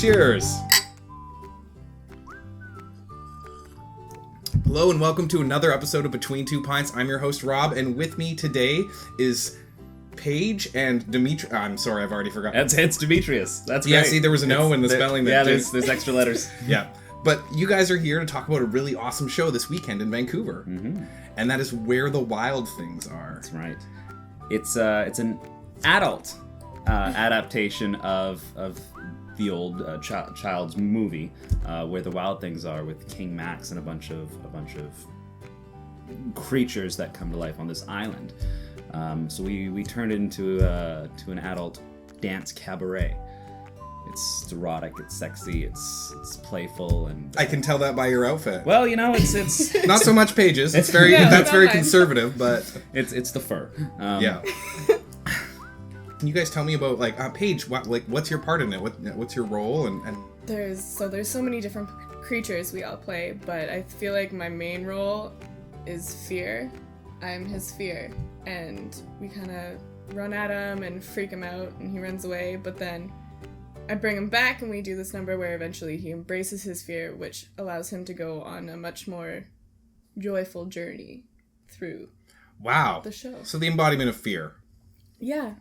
Cheers! Hello and welcome to another episode of Between Two Pints. I'm your host, Rob, and with me today is Paige and Dimitrios. I'm sorry, I've already forgotten. It's Dimitrios. That's great. Yeah, see, there was an O in the spelling. Yeah, there's extra letters. Yeah. But you guys are here to talk about a really awesome show this weekend in Vancouver. Mm-hmm. And that is Where the Wild Things Are. That's right. It's an adult adaptation of the old child's movie, Where the Wild Things Are, with King Max and a bunch of creatures that come to life on this island. So we turned it into an adult dance cabaret. It's erotic, it's sexy, it's playful, and I can tell that by your outfit. Well, you know, it's not so much Paige's. It's very that's very conservative, but it's the fur. Yeah. Can you guys tell me about Paige? What's your part in it? What's your role? And there's so many different creatures we all play, but I feel like my main role is fear. I'm his fear, and we kind of run at him and freak him out, and he runs away. But then I bring him back, and we do this number where eventually he embraces his fear, which allows him to go on a much more joyful journey through the show. So the embodiment of fear. Yeah.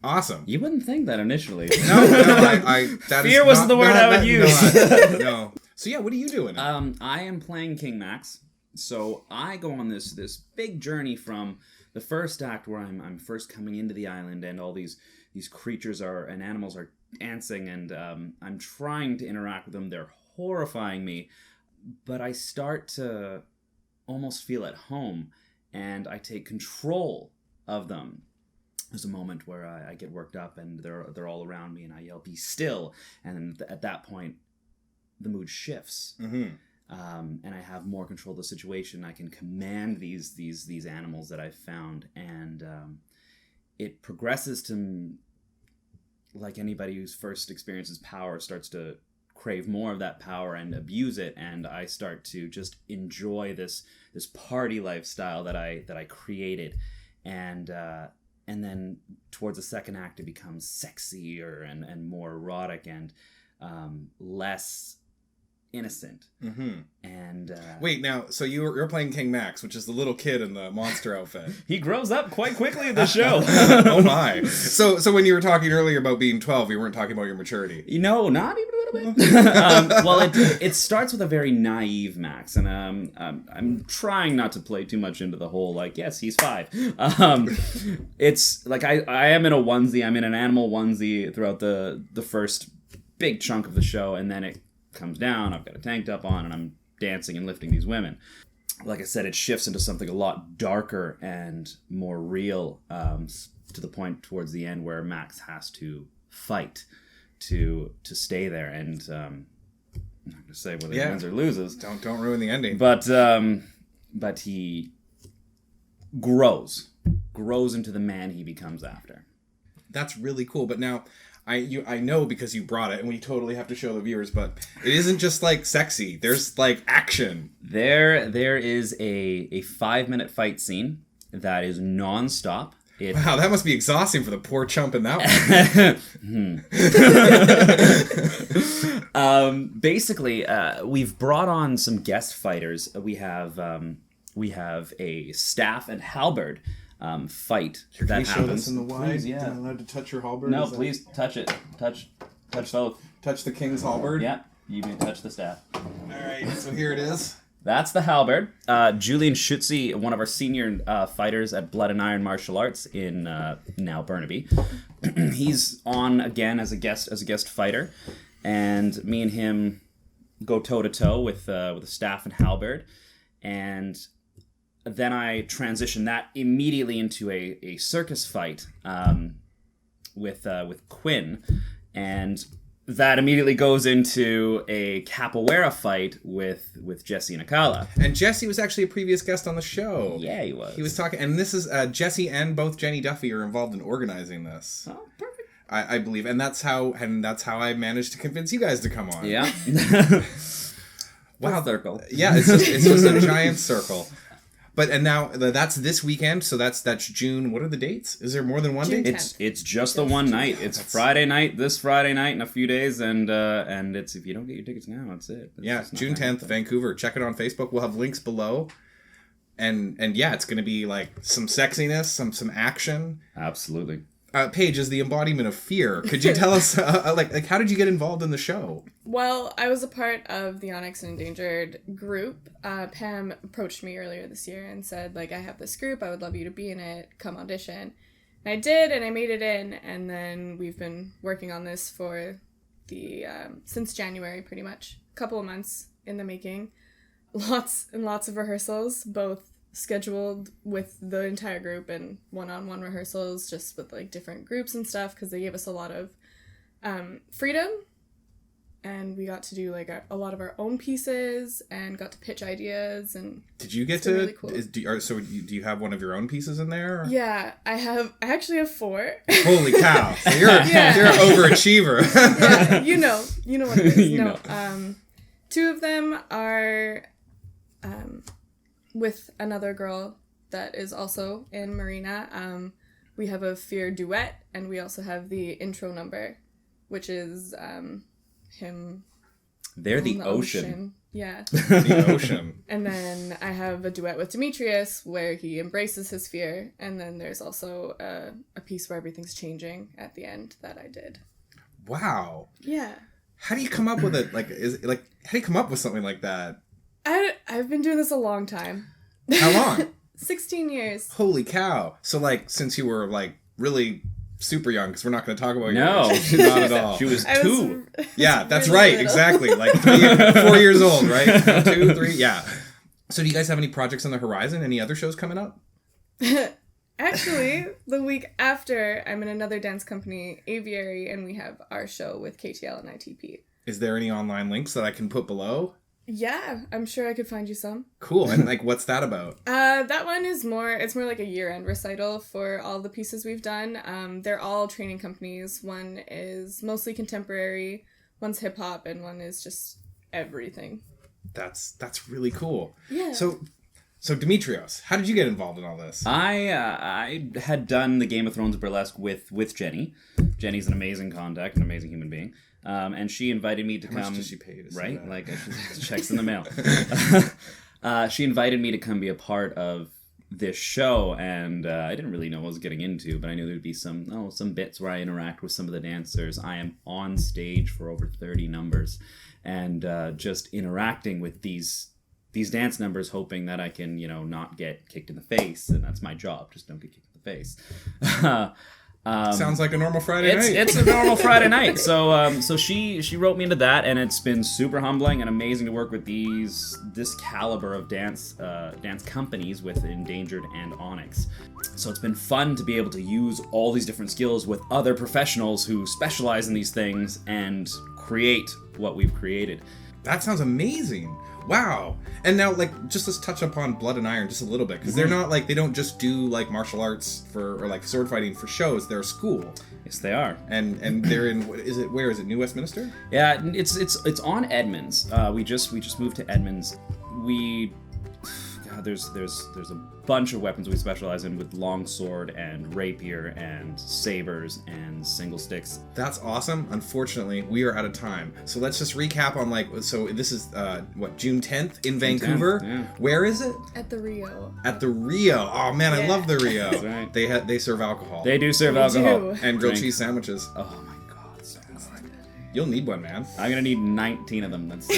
Awesome. You wouldn't think that initially. That fear wasn't the word I would use. No. So yeah, what are you doing? I am playing King Max. So I go on this big journey from the first act where I'm first coming into the island and all these creatures and animals are dancing, and I'm trying to interact with them. They're horrifying me, but I start to almost feel at home, and I take control of them. There's a moment where I get worked up, and they're all around me, and I yell, "Be still!" And at that point, the mood shifts, and I have more control of the situation. I can command these animals that I've found, and it progresses to, like anybody who's first experiences power starts to crave more of that power and abuse it, and I start to just enjoy this party lifestyle that I created, and then towards the second act, it becomes sexier and more erotic and less innocent. Mm-hmm. And wait, now, so you're playing King Max, which is the little kid in the monster outfit. He grows up quite quickly in the show. Oh my! So when you were talking earlier about being 12, you weren't talking about your maturity. No, not even a little bit. Well, it starts with a very naive Max, and I'm trying not to play too much into the whole yes, he's 5. It's like I am in a onesie. I'm in an animal onesie throughout the first big chunk of the show, and then it comes down, I've got a tank top on, and I'm dancing and lifting these women. Like I said, it shifts into something a lot darker and more real, to the point towards the end where Max has to fight to stay there, and I'm not going to say whether he wins or loses. Don't ruin the ending. But he grows into the man he becomes after. That's really cool. But now, I know because you brought it, and we totally have to show the viewers, but it isn't just sexy. There's action. There is a 5-minute fight scene that is non-stop. Wow, that must be exhausting for the poor chump in that one. Basically, we've brought on some guest fighters. We have a staff and halberd fight that happens. Show this in the wide? Please, yeah. Am I allowed to touch your halberd? No, please touch it. Touch both. Touch the king's halberd? Yeah, you can touch the staff. Alright, so here it is. That's the halberd. Julian Schutze, one of our senior fighters at Blood and Iron Martial Arts in now Burnaby. He's on again as a guest fighter, and me and him go toe to toe with a staff and halberd, and then I transition that immediately into a circus fight with Quinn, and that immediately goes into a capoeira fight with Jessie and Akala. And Jessie was actually a previous guest on the show. Yeah, he was. He was talking, and this is Jessie and both Jenny Duffy are involved in organizing this. Oh, perfect. I believe, and that's how I managed to convince you guys to come on. Yeah. Wow, circle. Yeah, it's just a giant circle. But and now that's this weekend, so that's June. What are the dates? Is there more than one June date? 10th. It's just the one night. It's Friday night, this Friday night in a few days, and it's if you don't get your tickets now, that's it. Yeah, June 10th, Vancouver. Check it on Facebook. We'll have links below. And yeah, it's going to be like some sexiness, some action. Absolutely. Paige is the embodiment of fear. Could you tell us, like how did you get involved in the show? Well, I was a part of the Onyx and Endangered group. Pam approached me earlier this year and said, like, I have this group. I would love you to be in it. Come audition. And I did, and I made it in. And then we've been working on this for since January, pretty much. A couple of months in the making. Lots and lots of rehearsals, both scheduled with the entire group and one-on-one rehearsals just with like different groups and stuff because they gave us a lot of freedom, and we got to do like a lot of our own pieces and got to pitch ideas. And did you get to really cool. Do you have one of your own pieces in there? Yeah, I actually have 4. Holy cow. So you're an overachiever. Yeah, you know what it is. 2 of them are with another girl that is also in Marina. We have a fear duet, and we also have the intro number, which is him. They're the ocean. Yeah. The ocean. And then I have a duet with Dimitrios where he embraces his fear, and then there's also a piece where everything's changing at the end that I did. Wow. Yeah. How do you come up with it? How do you come up with something like that? I've been doing this a long time. How long? 16 years. Holy cow. So, since you were, really super young, because we're not going to talk about no. your age. Not at all. She was 2. Yeah, that's really right. little. Exactly. 4 years old, right? 2, 3, yeah. So, do you guys have any projects on the horizon? Any other shows coming up? Actually, the week after, I'm in another dance company, Aviary, and we have our show with KTL and ITP. Is there any online links that I can put below? Yeah, I'm sure I could find you some. Cool. And what's that about? That one is more like a year-end recital for all the pieces we've done. They're all training companies. One is mostly contemporary, one's hip-hop, and one is just everything. That's really cool. Yeah. So Dimitrios, how did you get involved in all this? I had done the Game of Thrones burlesque with Jenny. Jenny's an amazing contact, an amazing human being. And she invited me to come. How much does she pay to right? say that? Checks in the mail. She invited me to come be a part of this show, and I didn't really know what I was getting into, but I knew there'd be some bits where I interact with some of the dancers. I am on stage for over 30 numbers, and just interacting with these dance numbers, hoping that I can, not get kicked in the face, and that's my job. Just don't get kicked in the face. Sounds like a normal Friday night. It's a normal Friday night. So she wrote me into that, and it's been super humbling and amazing to work with this caliber of dance companies with Endangered and Onyx. So it's been fun to be able to use all these different skills with other professionals who specialize in these things and create what we've created. That sounds amazing. Wow. And now, just let's touch upon Blood and Iron just a little bit, because they're not, they don't just do, martial arts or sword fighting for shows. They're a school. Yes, they are. And they're in, where is it, New Westminster? Yeah, it's on Edmonds. We just moved to Edmonds. There's a bunch of weapons we specialize in, with longsword and rapier and sabers and single sticks. That's awesome. Unfortunately, we are out of time. So let's just recap on so this is June 10th in Vancouver. 10th, yeah. Where is it? At the Rio. At the Rio. Oh man, I love the Rio. That's right. They serve alcohol. They do serve alcohol. do. And grilled Drink. cheese sandwiches. Oh my god, so good. You'll need one, man. I'm gonna need 19 of them. That's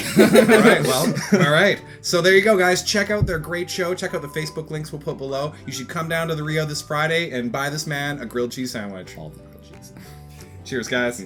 All right. So there you go, guys. Check out their great show. Check out the Facebook links we'll put below. You should come down to the Rio this Friday and buy this man a grilled cheese sandwich. all the grilled cheese. Cheers, guys.